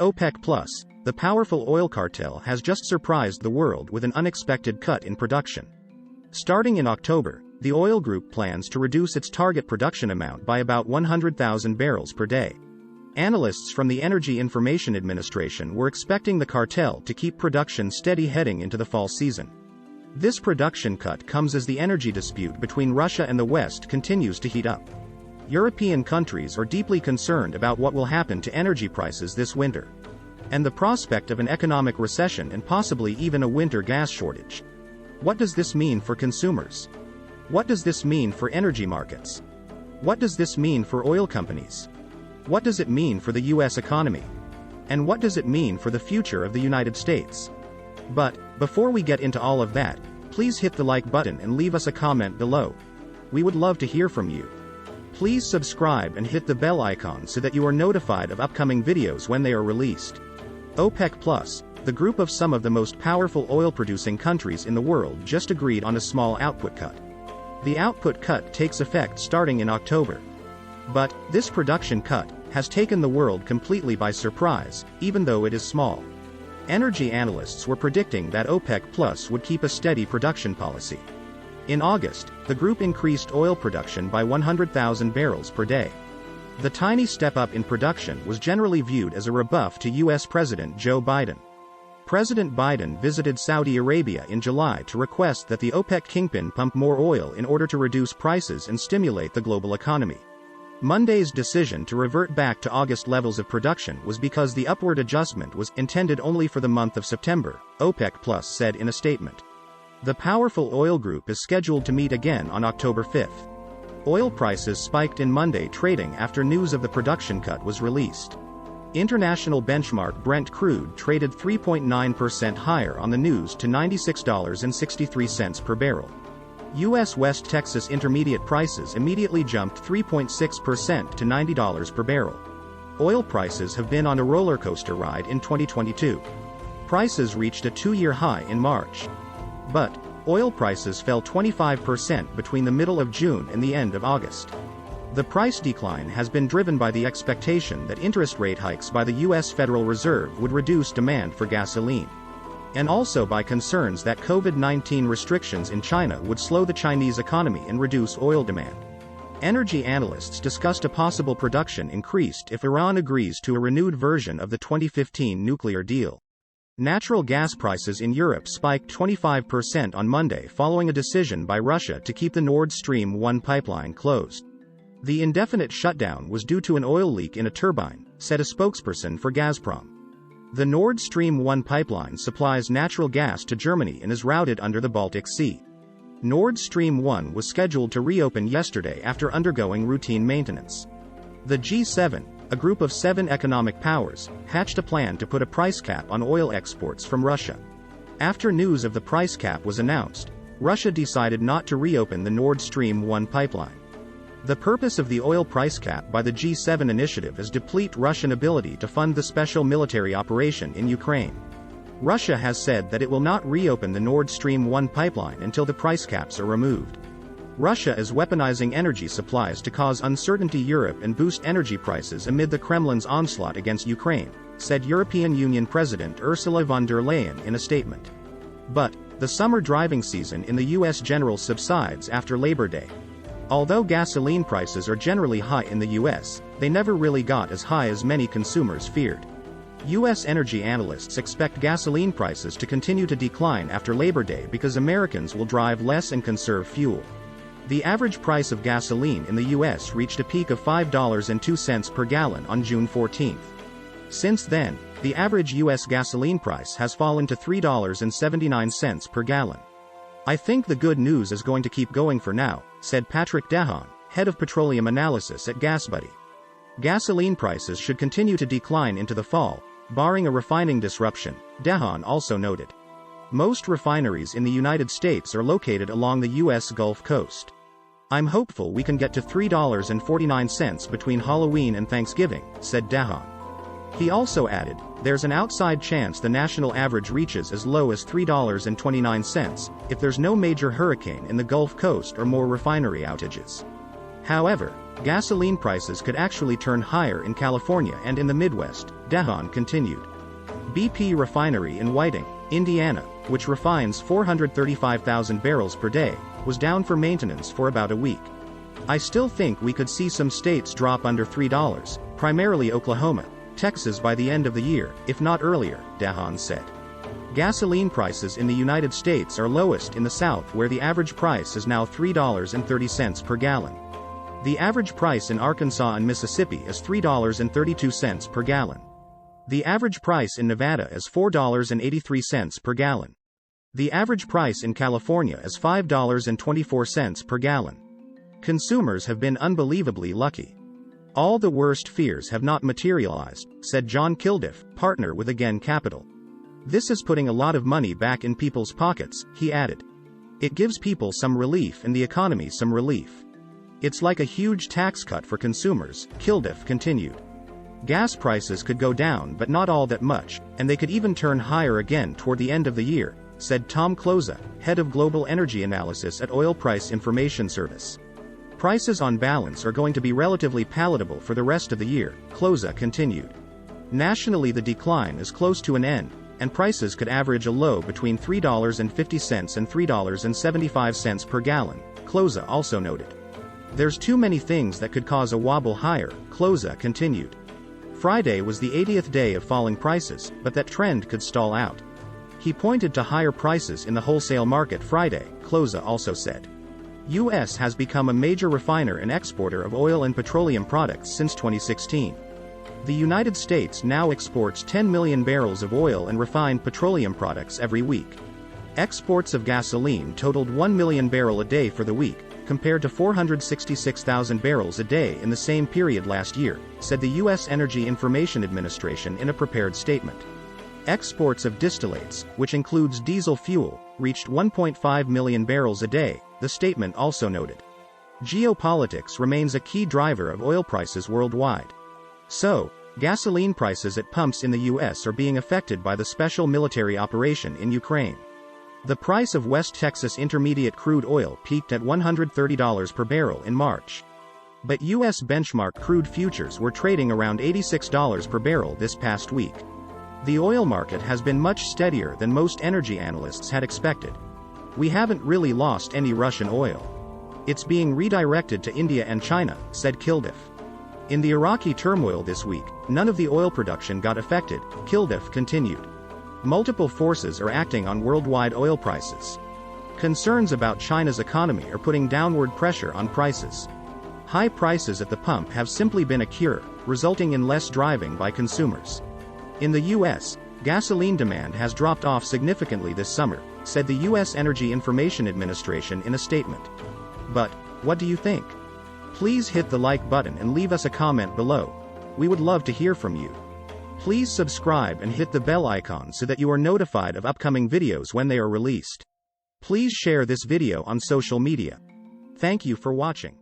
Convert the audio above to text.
OPEC Plus, the powerful oil cartel, has just surprised the world with an unexpected cut in production. Starting in October, the oil group plans to reduce its target production amount by about 100,000 barrels per day. Analysts from the Energy Information Administration were expecting the cartel to keep production steady heading into the fall season. This production cut comes as the energy dispute between Russia and the West continues to heat up. European countries are deeply concerned about what will happen to energy prices this winter, and the prospect of an economic recession and possibly even a winter gas shortage. What does this mean for consumers? What does this mean for energy markets? What does this mean for oil companies? What does it mean for the US economy? And what does it mean for the future of the United States? But, before we get into all of that, please hit the like button and leave us a comment below. We would love to hear from you. Please subscribe and hit the bell icon so that you are notified of upcoming videos when they are released. OPEC Plus, the group of some of the most powerful oil-producing countries in the world, just agreed on a small output cut. The output cut takes effect starting in October. But, this production cut has taken the world completely by surprise, even though it is small. Energy analysts were predicting that OPEC Plus would keep a steady production policy. In August, the group increased oil production by 100,000 barrels per day. The tiny step up in production was generally viewed as a rebuff to US President Joe Biden. President Biden visited Saudi Arabia in July to request that the OPEC kingpin pump more oil in order to reduce prices and stimulate the global economy. Monday's decision to revert back to August levels of production was because the upward adjustment was intended only for the month of September, OPEC Plus said in a statement. The powerful oil group is scheduled to meet again on October 5th. Oil prices spiked in Monday trading after news of the production cut was released. International benchmark Brent crude traded 3.9% higher on the news to $96.63 per barrel. U.S. West Texas Intermediate prices immediately jumped 3.6% to $90 per barrel. Oil prices have been on a roller coaster ride in 2022. Prices reached a two-year high in March. But, oil prices fell 25% between the middle of June and the end of August. The price decline has been driven by the expectation that interest rate hikes by the U.S. Federal Reserve would reduce demand for gasoline, and also by concerns that COVID-19 restrictions in China would slow the Chinese economy and reduce oil demand. Energy analysts discussed a possible production increase if Iran agrees to a renewed version of the 2015 nuclear deal. Natural gas prices in Europe spiked 25% on Monday following a decision by Russia to keep the Nord Stream 1 pipeline closed. The indefinite shutdown was due to an oil leak in a turbine, said a spokesperson for Gazprom. The Nord Stream 1 pipeline supplies natural gas to Germany and is routed under the Baltic Sea. Nord Stream 1 was scheduled to reopen yesterday after undergoing routine maintenance. The G7, a group of 7 economic powers, hatched a plan to put a price cap on oil exports from Russia. After news of the price cap was announced, Russia decided not to reopen the Nord Stream 1 pipeline. The purpose of the oil price cap by the G7 initiative is to deplete Russian ability to fund the special military operation in Ukraine. Russia has said that it will not reopen the Nord Stream 1 pipeline until the price caps are removed. Russia is weaponizing energy supplies to cause uncertainty in Europe and boost energy prices amid the Kremlin's onslaught against Ukraine, said European Union President Ursula von der Leyen in a statement. But, the summer driving season in the U.S. generally subsides after Labor Day. Although gasoline prices are generally high in the U.S., they never really got as high as many consumers feared. U.S. energy analysts expect gasoline prices to continue to decline after Labor Day because Americans will drive less and conserve fuel. The average price of gasoline in the U.S. reached a peak of $5.02 per gallon on June 14. Since then, the average U.S. gasoline price has fallen to $3.79 per gallon. I think the good news is going to keep going for now, said Patrick Dahan, head of petroleum analysis at GasBuddy. Gasoline prices should continue to decline into the fall, barring a refining disruption, Dahan also noted. Most refineries in the United States are located along the U.S. Gulf Coast. I'm hopeful we can get to $3.49 between Halloween and Thanksgiving, said Dahan. He also added, there's an outside chance the national average reaches as low as $3.29 if there's no major hurricane in the Gulf Coast or more refinery outages. However, Gasoline prices could actually turn higher in California and in the Midwest, Dehaun continued. BP refinery in Whiting, Indiana, which refines 435,000 barrels per day, was down for maintenance for about a week. I still think we could see some states drop under $3, primarily Oklahoma, Texas by the end of the year, if not earlier, Dehaun said. Gasoline prices in the United States are lowest in the South, where the average price is now $3.30 per gallon. The average price in Arkansas and Mississippi is $3.32 per gallon. The average price in Nevada is $4.83 per gallon. The average price in California is $5.24 per gallon. Consumers have been unbelievably lucky. All the worst fears have not materialized, said John Kildiff, partner with Again Capital. This is putting a lot of money back in people's pockets, he added. It gives people some relief and the economy some relief. It's like a huge tax cut for consumers, Kildiff continued. Gas prices could go down but not all that much, and they could even turn higher again toward the end of the year, said Tom Kloza, head of global energy analysis at Oil Price Information Service. Prices on balance are going to be relatively palatable for the rest of the year, Kloza continued. Nationally, the decline is close to an end, and prices could average a low between $3.50 and $3.75 per gallon, Kloza also noted. There's too many things that could cause a wobble higher, Kloza continued. Friday was the 80th day of falling prices, but that trend could stall out. He pointed to higher prices in the wholesale market Friday, Kloza also said. U.S. has become a major refiner and exporter of oil and petroleum products since 2016. The United States now exports 10 million barrels of oil and refined petroleum products every week. Exports of gasoline totaled 1 million barrel a day for the week, compared to 466,000 barrels a day in the same period last year, said the U.S. Energy Information Administration in a prepared statement. Exports of distillates, which includes diesel fuel, reached 1.5 million barrels a day, the statement also noted. Geopolitics remains a key driver of oil prices worldwide. So, gasoline prices at pumps in the U.S. are being affected by the special military operation in Ukraine. The price of West Texas Intermediate crude oil peaked at $130 per barrel in March. But U.S. benchmark crude futures were trading around $86 per barrel this past week. The oil market has been much steadier than most energy analysts had expected. We haven't really lost any Russian oil. It's being redirected to India and China, said Kildiff. In the Iraqi turmoil this week, none of the oil production got affected, Kildiff continued. Multiple forces are acting on worldwide oil prices. Concerns about China's economy are putting downward pressure on prices. High prices at the pump have simply been a cure, resulting in less driving by consumers. In the U.S., gasoline demand has dropped off significantly this summer, said the U.S. Energy Information Administration in a statement. But, what do you think? Please hit the like button and leave us a comment below. We would love to hear from you. Please subscribe and hit the bell icon so that you are notified of upcoming videos when they are released. Please share this video on social media. Thank you for watching.